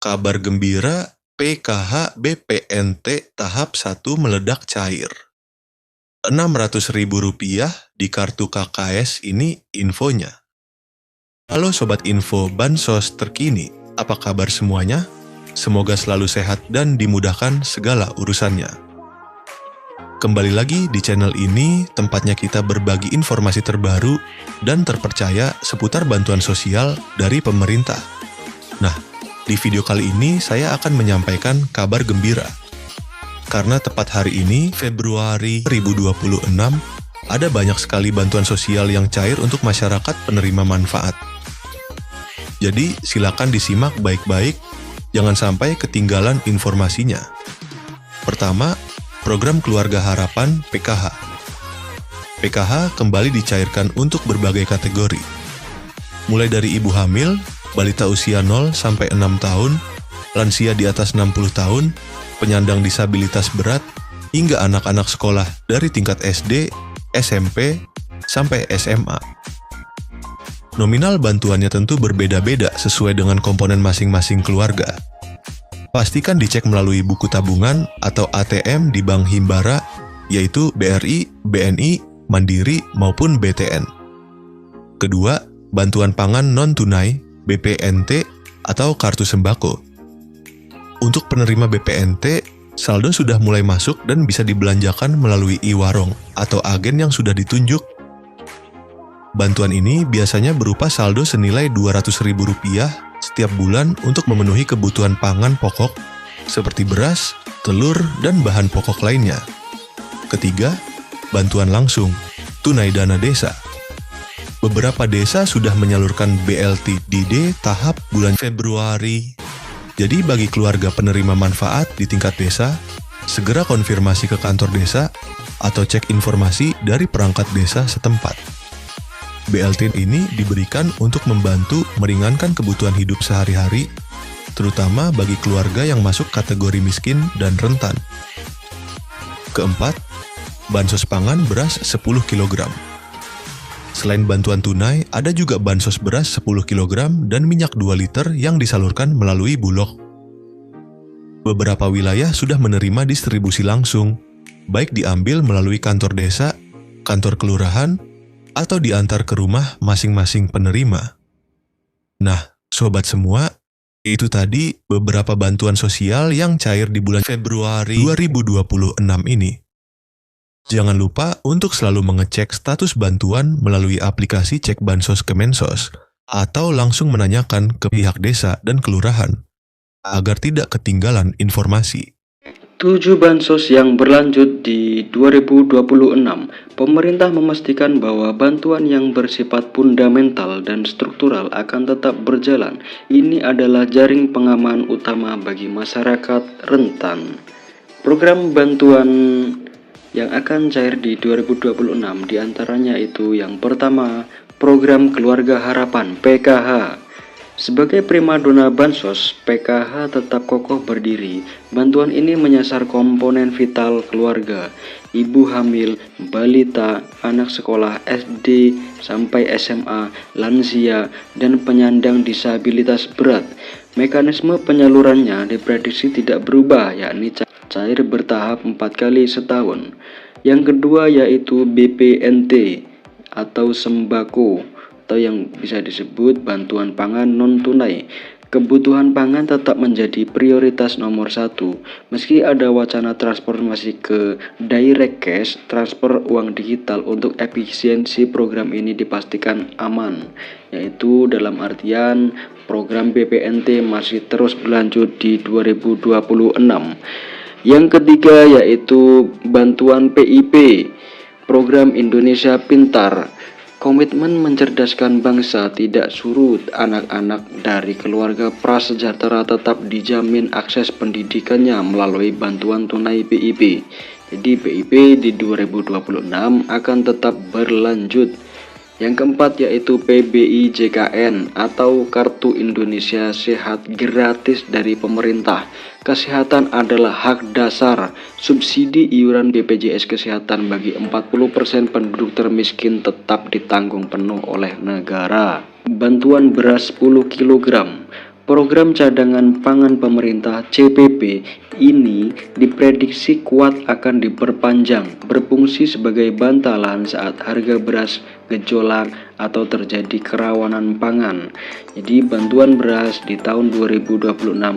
Kabar gembira, PKH BPNT tahap 1 meledak cair. Rp600.000 di kartu KKS ini infonya. Halo Sobat Info Bansos terkini, apa kabar semuanya? Semoga selalu sehat dan dimudahkan segala urusannya. Kembali lagi di channel ini, tempatnya kita berbagi informasi terbaru dan terpercaya seputar bantuan sosial dari pemerintah. Nah, di video kali ini saya akan menyampaikan kabar gembira. Karena tepat hari ini, Februari 2026, ada banyak sekali bantuan sosial yang cair untuk masyarakat penerima manfaat. Jadi, silakan disimak baik-baik, jangan sampai ketinggalan informasinya. Pertama, Program Keluarga Harapan PKH. PKH kembali dicairkan untuk berbagai kategori. Mulai dari ibu hamil, balita usia 0 sampai 6 tahun, lansia di atas 60 tahun, penyandang disabilitas berat, hingga anak-anak sekolah dari tingkat SD, SMP, sampai SMA. Nominal bantuannya tentu berbeda-beda sesuai dengan komponen masing-masing keluarga. Pastikan dicek melalui buku tabungan atau ATM di Bank Himbara, yaitu BRI, BNI, Mandiri, maupun BTN. Kedua, bantuan pangan non-tunai, BPNT, atau kartu sembako. Untuk penerima BPNT, saldo sudah mulai masuk dan bisa dibelanjakan melalui e-warung atau agen yang sudah ditunjuk. Bantuan ini biasanya berupa saldo senilai Rp200.000 setiap bulan untuk memenuhi kebutuhan pangan pokok seperti beras, telur, dan bahan pokok lainnya. Ketiga, bantuan langsung, tunai dana desa. Beberapa desa sudah menyalurkan BLT-DD tahap bulan Februari. Jadi bagi keluarga penerima manfaat di tingkat desa, segera konfirmasi ke kantor desa atau cek informasi dari perangkat desa setempat. BLT ini diberikan untuk membantu meringankan kebutuhan hidup sehari-hari, terutama bagi keluarga yang masuk kategori miskin dan rentan. Keempat, bansos pangan beras 10 kg. Selain bantuan tunai, ada juga bansos beras 10 kg dan minyak 2 liter yang disalurkan melalui Bulog. Beberapa wilayah sudah menerima distribusi langsung, baik diambil melalui kantor desa, kantor kelurahan, atau diantar ke rumah masing-masing penerima. Nah, sobat semua, itu tadi beberapa bantuan sosial yang cair di bulan Februari 2026 ini. Jangan lupa untuk selalu mengecek status bantuan melalui aplikasi Cek Bansos Kemensos, atau langsung menanyakan ke pihak desa dan kelurahan, agar tidak ketinggalan informasi. 7 bansos yang berlanjut di 2026, pemerintah memastikan bahwa bantuan yang bersifat fundamental dan struktural akan tetap berjalan. Ini adalah jaring pengaman utama bagi masyarakat rentan. Program bantuan yang akan cair di 2026 diantaranya itu yang pertama, Program Keluarga Harapan PKH. Sebagai primadona bansos, PKH tetap kokoh berdiri. Bantuan ini menyasar komponen vital keluarga, ibu hamil, balita, anak sekolah SD sampai SMA, lansia, dan penyandang disabilitas berat. Mekanisme penyalurannya diprediksi tidak berubah, yakni cair bertahap 4 kali setahun. Yang kedua yaitu BPNT atau sembako, atau yang bisa disebut bantuan pangan non-tunai. Kebutuhan pangan tetap menjadi prioritas nomor 1. Meski ada wacana transformasi ke direct cash, transfer uang digital untuk efisiensi program ini dipastikan aman, yaitu dalam artian program BPNT masih terus berlanjut di 2026. Yang ketiga yaitu bantuan PIP, Program Indonesia Pintar. Komitmen mencerdaskan bangsa tidak surut. Anak-anak dari keluarga prasejahtera tetap dijamin akses pendidikannya melalui bantuan tunai PIP. Jadi PIP di 2026 akan tetap berlanjut. Yang keempat yaitu PBI JKN atau Kartu Indonesia Sehat gratis dari pemerintah. Kesehatan adalah hak dasar. Subsidi iuran BPJS Kesehatan bagi 40% penduduk termiskin tetap ditanggung penuh oleh negara. Bantuan beras 10 kg. Program cadangan pangan pemerintah CPP ini diprediksi kuat akan diperpanjang, berfungsi sebagai bantalan saat harga beras gejolak atau terjadi kerawanan pangan. Jadi bantuan beras di tahun 2026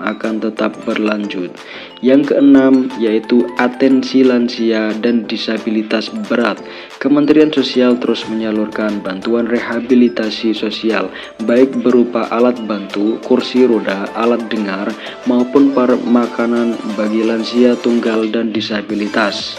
akan tetap berlanjut. Yang keenam yaitu atensi lansia dan disabilitas berat. Kementerian Sosial terus menyalurkan bantuan rehabilitasi sosial baik berupa alat bantu, kursi roda, alat dengar maupun makanan bagi lansia tunggal dan disabilitas.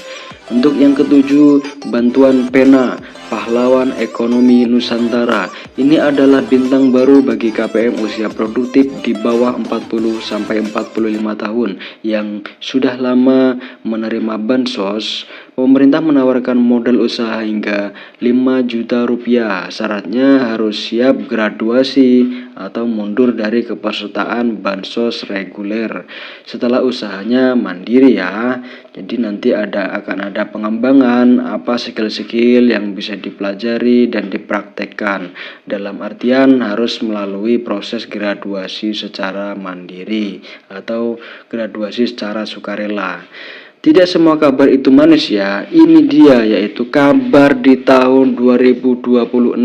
Untuk yang ketujuh, bantuan pena pahlawan ekonomi Nusantara. Ini adalah bintang baru bagi KPM usia produktif di bawah 40 sampai 45 tahun yang sudah lama menerima bansos. Pemerintah menawarkan modal usaha hingga 5 juta rupiah. Syaratnya harus siap graduasi atau mundur dari kepesertaan bansos reguler. Setelah usahanya mandiri ya. Jadi nanti akan ada pengembangan apa skill-skill yang bisa dipelajari dan dipraktekkan. Dalam artian harus melalui proses graduasi secara mandiri atau graduasi secara sukarela. Tidak semua kabar itu manis ya. Ini dia yaitu kabar di tahun 2026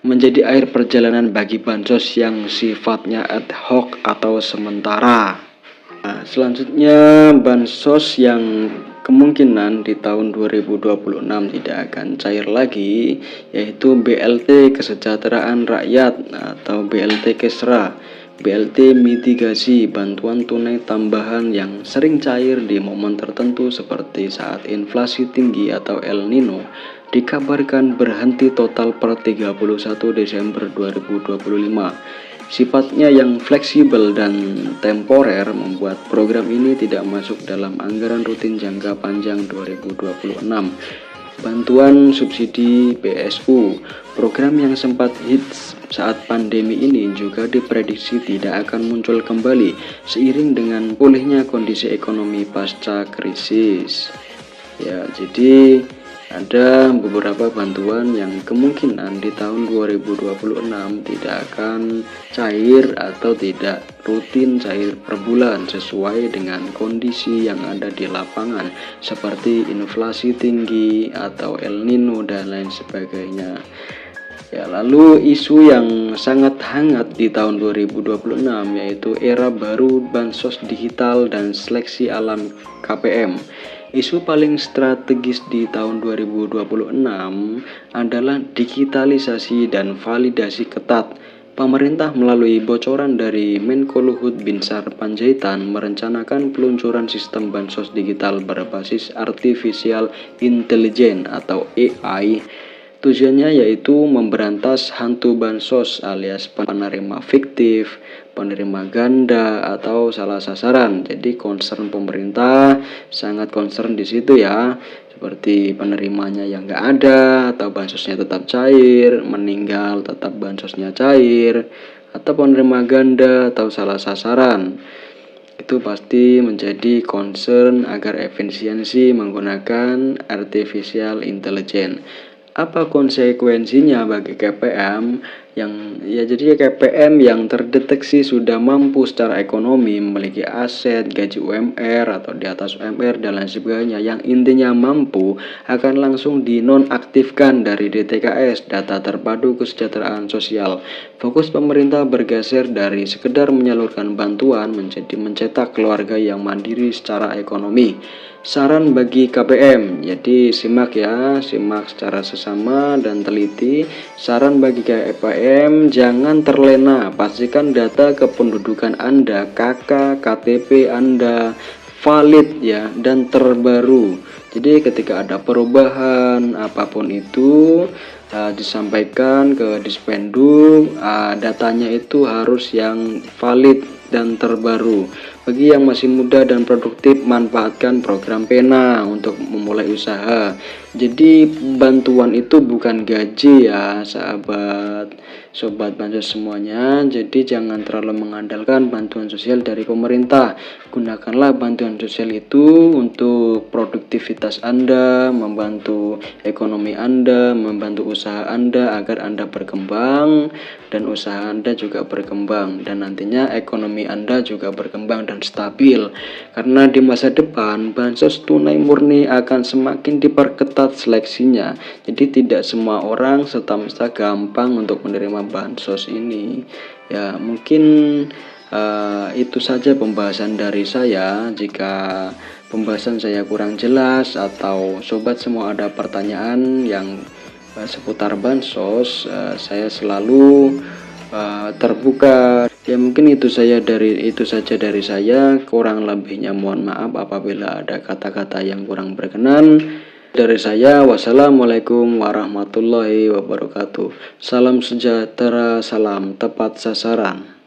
menjadi akhir perjalanan bagi bansos yang sifatnya ad hoc atau sementara. Nah, selanjutnya bansos yang kemungkinan di tahun 2026 tidak akan cair lagi yaitu BLT Kesejahteraan Rakyat atau BLT Kesra. BLT mitigasi bantuan tunai tambahan yang sering cair di momen tertentu seperti saat inflasi tinggi atau El Nino dikabarkan berhenti total per 31 Desember 2025. Sifatnya yang fleksibel dan temporer membuat program ini tidak masuk dalam anggaran rutin jangka panjang 2026. Bantuan subsidi BSU, program yang sempat hits saat pandemi ini juga diprediksi tidak akan muncul kembali seiring dengan pulihnya kondisi ekonomi pasca krisis. Ya, jadi ada beberapa bantuan yang kemungkinan di tahun 2026 tidak akan cair atau tidak rutin cair per bulan sesuai dengan kondisi yang ada di lapangan seperti inflasi tinggi atau El Nino dan lain sebagainya. Ya, lalu isu yang sangat hangat di tahun 2026 yaitu era baru bansos digital dan seleksi alam KPM. Isu paling strategis di tahun 2026 adalah digitalisasi dan validasi ketat. Pemerintah melalui bocoran dari Menko Luhut Binsar Panjaitan merencanakan peluncuran sistem bansos digital berbasis artificial intelligence atau AI. Tujuannya yaitu memberantas hantu bansos alias penerima fiktif, penerima ganda atau salah sasaran. Jadi concern pemerintah sangat concern di situ ya. Seperti penerimanya yang nggak ada atau bansosnya tetap cair, meninggal tetap bansosnya cair, atau penerima ganda atau salah sasaran. Itu pasti menjadi concern agar efisiensi menggunakan artificial intelligence. Apa konsekuensinya bagi KPM jadi KPM yang terdeteksi sudah mampu secara ekonomi, memiliki aset, gaji UMR atau di atas UMR dan lain sebagainya, yang intinya mampu akan langsung dinonaktifkan dari DTKS, data terpadu kesejahteraan sosial. Fokus pemerintah bergeser dari sekedar menyalurkan bantuan menjadi mencetak keluarga yang mandiri secara ekonomi. Saran bagi KPM, jadi simak secara sesama dan teliti. Saran bagi KPM, jangan terlena, pastikan data kependudukan Anda, KK, KTP Anda valid ya dan terbaru. Jadi ketika ada perubahan apapun itu disampaikan ke Dispenduk, datanya itu harus yang valid dan terbaru. Bagi yang masih muda dan produktif, manfaatkan program Pena untuk memulai usaha. Jadi bantuan itu bukan gaji ya sobat bansos semuanya. Jadi jangan terlalu mengandalkan bantuan sosial dari pemerintah. Gunakanlah bantuan sosial itu untuk produktivitas Anda, membantu ekonomi Anda, membantu usaha Anda agar Anda berkembang dan usaha Anda juga berkembang, dan nantinya ekonomi Anda juga berkembang dan stabil. Karena di masa depan bansos tunai murni akan semakin diperketat seleksinya. Jadi tidak semua orang serta-merta gampang untuk menerima bansos ini. Ya, mungkin itu saja pembahasan dari saya. Jika pembahasan saya kurang jelas atau sobat semua ada pertanyaan yang seputar bansos, saya selalu terbuka. Ya mungkin itu saja dari saya. Kurang lebihnya mohon maaf apabila ada kata-kata yang kurang berkenan. Dari saya, wassalamualaikum warahmatullahi wabarakatuh. Salam sejahtera, salam tepat sasaran.